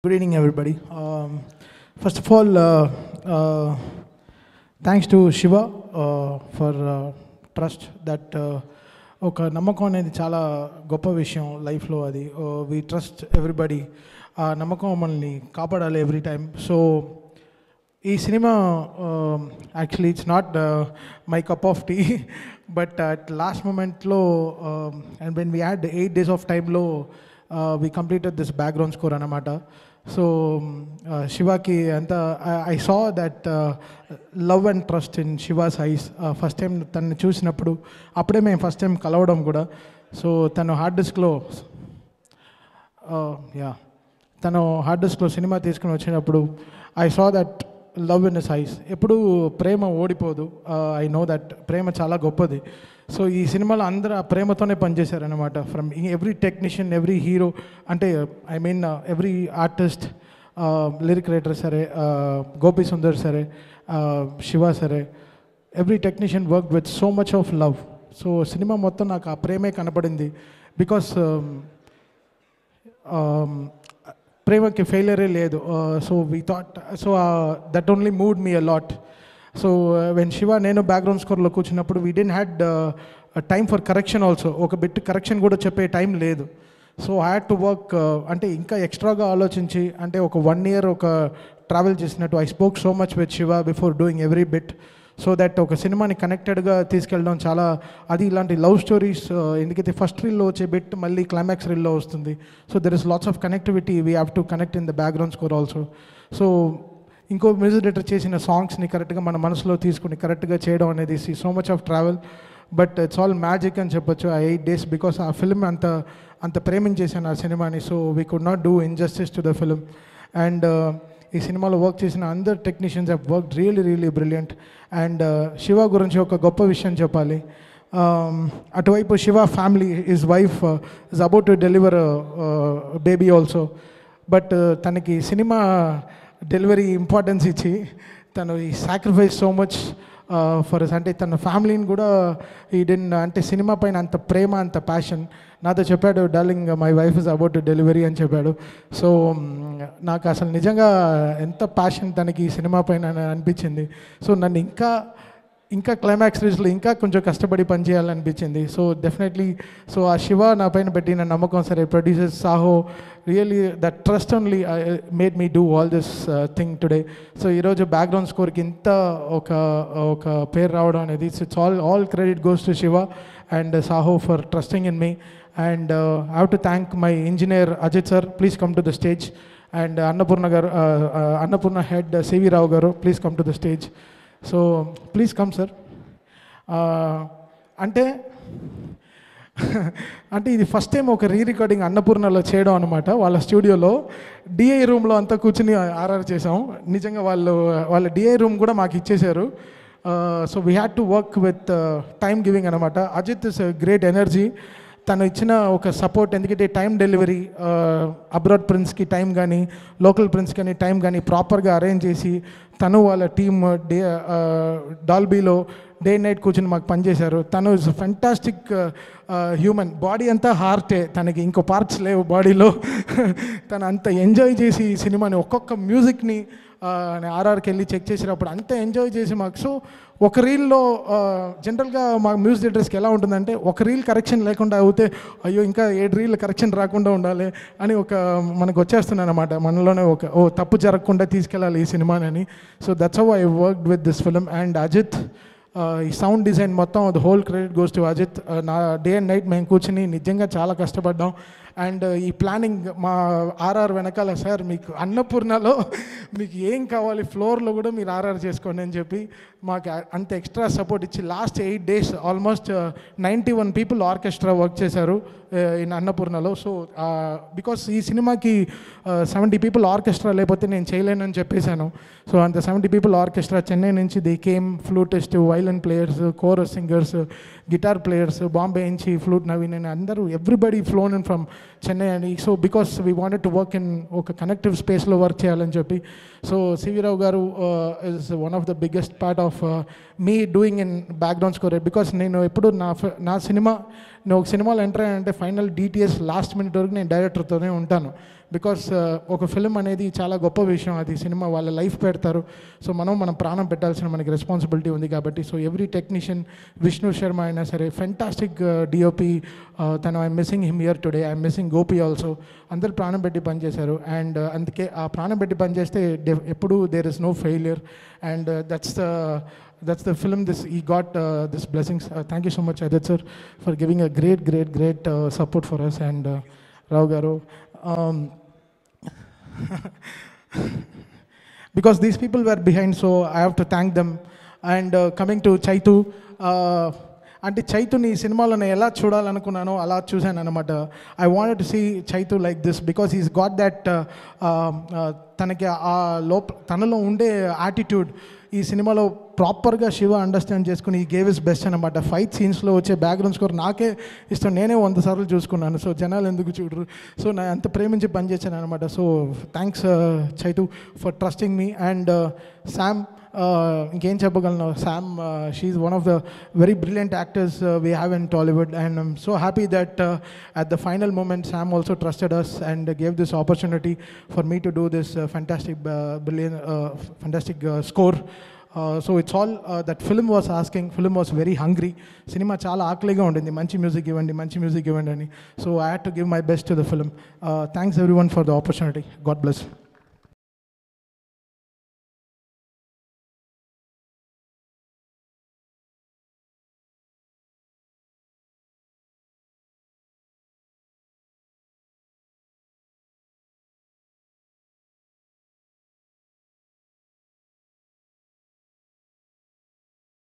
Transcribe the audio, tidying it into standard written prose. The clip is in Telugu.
Good evening, everybody. First of all, thanks to Shiva for trust that ఒక నమ్మకం అనేది చాలా గొప్ప విషయం లైఫ్లో. అది వీ ట్రస్ట్ ఎవ్రీబడి. ఆ నమ్మకం మనల్ని కాపాడాలి ఎవ్రీ టైమ్. సో ఈ cinema actually it's not my cup of tea, but at last మూమెంట్లో and when we had 8 days of టైంలో we completed this background score అన్నమాట. సో శివాకి అంతా I saw that love and trust in Shiva's eyes. First time తను చూసినప్పుడు అప్పుడే మేము ఫస్ట్ టైం కలవడం కూడా. సో తను హార్డ్ డిస్క్లో సినిమా తీసుకుని వచ్చినప్పుడు I saw that love in his eyes. ఎప్పుడు ప్రేమ ఓడిపోదు. ఐ నో దట్ ప్రేమ చాలా గొప్పది. సో ఈ సినిమాలో అందరూ ఆ ప్రేమతోనే పనిచేశారనమాట. From every technician, every hero, అంటే I mean every artist, lyric writer సరే, గోపి సుందర్ సరే, శివ సరే, every technician work with so much of love. So cinema మొత్తం నాకు ఆ ప్రేమే కనపడింది. బికాస్ ప్రేమకి ఫెయిలియరే లేదు. So we thought, so that only mood me a lot. So when Shiva నేను బ్యాక్గ్రౌండ్ స్కోర్లో కూర్చున్నప్పుడు we didn't had time for correction also. ఒక బిట్ కరెక్షన్ కూడా చెప్పే టైం లేదు. So I had to work, అంటే ఇంకా ఎక్స్ట్రాగా ఆలోచించి, అంటే ఒక 1 year ఒక ట్రావెల్ చేసినట్టు I spoke so much with Shiva before doing every bit. So that ఒక సినిమాని కనెక్టెడ్గా తీసుకెళ్ళడం చాలా, అది ఇలాంటి లవ్ స్టోరీస్ ఎందుకైతే ఫస్ట్ రీల్లో వచ్చే బిట్ మళ్ళీ క్లైమాక్స్ రీల్లో వస్తుంది. So there is lots of connectivity we have to connect in the background score also. So ఇంకో మ్యూజిక్ డైరెక్టర్ చేసిన సాంగ్స్ని కరెక్ట్గా మన మనసులో తీసుకుని కరెక్ట్గా చేయడం అనేది so much of travel, but it's all magic అని చెప్పొచ్చు ఆ 8 days. బికాస్ ఆ ఫిల్మ్ అంత ప్రేమించేసాను ఆ సినిమాని. So we could not do injustice to the film. And ఈ సినిమాలో వర్క్ చేసిన అందరు technicians have work really brilliant. And Shiva గురించి ఒక గొప్ప విషయం చెప్పాలి. అటువైపు Shiva family, his wife is about to deliver baby also. But తనకి సినిమా డెలివరీ ఇంపార్టెన్స్ ఇచ్చి తను ఈ సాక్రిఫైస్ సో మచ్ ఫర్ అంటే తన ఫ్యామిలీని కూడా ఈ అంటే సినిమా పైన అంత ప్రేమ, అంత ప్యాషన్. నాతో చెప్పాడు, darling my wife is about to delivery అని చెప్పాడు. సో నాకు అసలు నిజంగా ఎంత ప్యాషన్ తనకి ఈ సినిమా పైన అనిపించింది. సో నన్ను ఇంకా క్లైమాక్స్ రీజ్లో ఇంకా కొంచెం కష్టపడి పనిచేయాలనిపించింది. సో డెఫినెట్లీ, సో ఆ శివ నా పైన పెట్టిన నమ్మకం సరే, producer Sahoo, really that trust only made me do all this thing today. So ఈరోజు బ్యాక్గ్రౌండ్ స్కోర్కి ఇంత ఒక పేరు రావడం అనేది, it's all credit goes to Shiva and Sahoo for trusting in me. And I have to thank my engineer Ajith sir, please come to the stage. And Annapurna head CV Rao garu, please come to the stage. So please come sir. అంటే ఇది ఫస్ట్ టైం ఒక రికార్డింగ్ అన్నపూర్ణలో చేయడం అనమాట. వాళ్ళ స్టూడియోలో డిఐ రూమ్లో అంతా కూర్చుని ఆర్ఆర్ చేసాం. నిజంగా వాళ్ళ డిఐ రూమ్ కూడా మాకు ఇచ్చేశారు. So we had to work with time giving అనమాట. Ajith is great energy. తను ఇచ్చిన ఒక సపోర్ట్, ఎందుకంటే టైం డెలివరీ, అబ్రాడ్ ప్రిన్స్కి టైం కానీ, లోకల్ ప్రిన్స్ కానీ టైం కానీ ప్రాపర్గా అరేంజ్ చేసి తను వాళ్ళ టీమ్ డాల్బీలో డే నైట్ కూర్చొని మాకు పనిచేశారు. తను ఇస్ ఫెంటాస్టిక్ హ్యూమన్. బాడీ అంతా హార్టే, తనకి ఇంకో పార్ట్స్ లేవు బాడీలో. తను అంత ఎంజాయ్ చేసి ఈ సినిమాని, ఒక్కొక్క మ్యూజిక్ని ఆర్ఆర్కి వెళ్ళి చెక్ చేసినప్పుడు అంత ఎంజాయ్ చేసి మాకు. సో ఒక రీల్లో జనరల్గా మా మ్యూజిక్ డైరెక్టర్స్కి ఎలా ఉంటుందంటే, ఒక రీల్ కరెక్షన్ లేకుండా అవుతే అయ్యో ఇంకా 7 reel కరెక్షన్ రాకుండా ఉండాలి అని మనకు వచ్చేస్తున్నాను అనమాట. మనలోనే తప్పు జరగకుండా తీసుకెళ్ళాలి ఈ సినిమాని. So that's how I worked with this film. And Ajith, ఈ సౌండ్ డిజైన్ మొత్తం the whole credit goes to Ajith. నా డే అండ్ నైట్ మేము కూర్చుని నిజంగా చాలా కష్టపడ్డాం. అండ్ ఈ ప్లానింగ్ మా ఆర్ఆర్ వెనకాల, సార్ మీకు అన్నపూర్ణలో మీకు ఏం కావాలి ఫ్లోర్లో కూడా మీరు ఆర్ఆర్ చేసుకోండి అని చెప్పి మాకు అంత ఎక్స్ట్రా సపోర్ట్ ఇచ్చి last 8 days almost 91 people orchestra work చేశారు ఇన్ అన్నపూర్ణలో. సో బికాస్ ఈ సినిమాకి 70 people ఆర్కెస్ట్రా లేకపోతే నేను చేయలేనని చెప్పేశాను. సో అంత 70 people ఆర్కెస్ట్రా చెన్నై నుంచి they came, flutist, violin players, chorus singers, guitar players, Bombay నుంచి ఫ్లూట్ నవీన్ అని అందరూ, everybody flown in from Chennai అని. So because we wanted to work in ఒక కనెక్టివ్ స్పేస్లో వర్క్ చేయాలని చెప్పి. So CV Rao garu is one of the biggest part of me doing in background score. Because నేను ఎప్పుడు నేను ఒక సినిమాలో ఎంటర్ అయ్యానంటే ఫైనల్ DTS లాస్ట్ మినిట్ వరకు నేను డైరెక్టర్తోనే ఉంటాను. బికాస్ ఒక ఫిలిం అనేది చాలా గొప్ప విషయం, అది సినిమా వాళ్ళ లైఫ్ పెడతారు. సో మనం ప్రాణం పెట్టాల్సిన మనకి రెస్పాన్సిబిలిటీ ఉంది కాబట్టి. So every technician, Vishnu Sharma అయినా సరే ఫెంటాస్టిక్ డిఓపి, తను I'm missing him here today, I'm missing Gopi also. అందరు ప్రాణం పెట్టి పనిచేశారు. అండ్ అందుకే ఆ ప్రాణం పెట్టి పనిచేస్తే ఎప్పుడు there is no failure. And that's the film he got this blessings. Thank you so much, Adit sir, for giving a great support for us, and Rao garu, because these people were behind, so I have to thank them. And coming to Chaitu, అంటే చైతుని ఈ సినిమాలో నేను ఎలా చూడాలనుకున్నానో అలా చూశాను అనమాట. I wanted to see Chaitu like this because he's got that, తనకి ఆ తనలో ఉండే యాటిట్యూడ్ ఈ సినిమాలో ప్రాపర్గా శివ అండర్స్టాండ్ చేసుకుని ఈ గేవ్ ఇస్ బెస్ట్ అనమాట. ఫైట్ సీన్స్లో వచ్చే బ్యాక్గ్రౌండ్ స్కోర్ నాకే ఇష్టం, నేనే 100 సార్లు చూసుకున్నాను. సో జనాలు ఎందుకు చూడరు, సో నా అంత ప్రేమించి పనిచేశాను అనమాట. So thanks Chaitu for trusting me. And Sam, ఇంకేం చెప్పగలను, Sam, she's one of the very brilliant actors we have in Tollywood. And I'm so happy that at the final moment Sam also trusted us and gave this opportunity for me to do this fantastic score. So it's all that film was asking. Film was very hungry. Cinema chala aakliga undindi, manchi music ivandi ani. So I had to give my best to the film. Thanks everyone for the opportunity. God bless.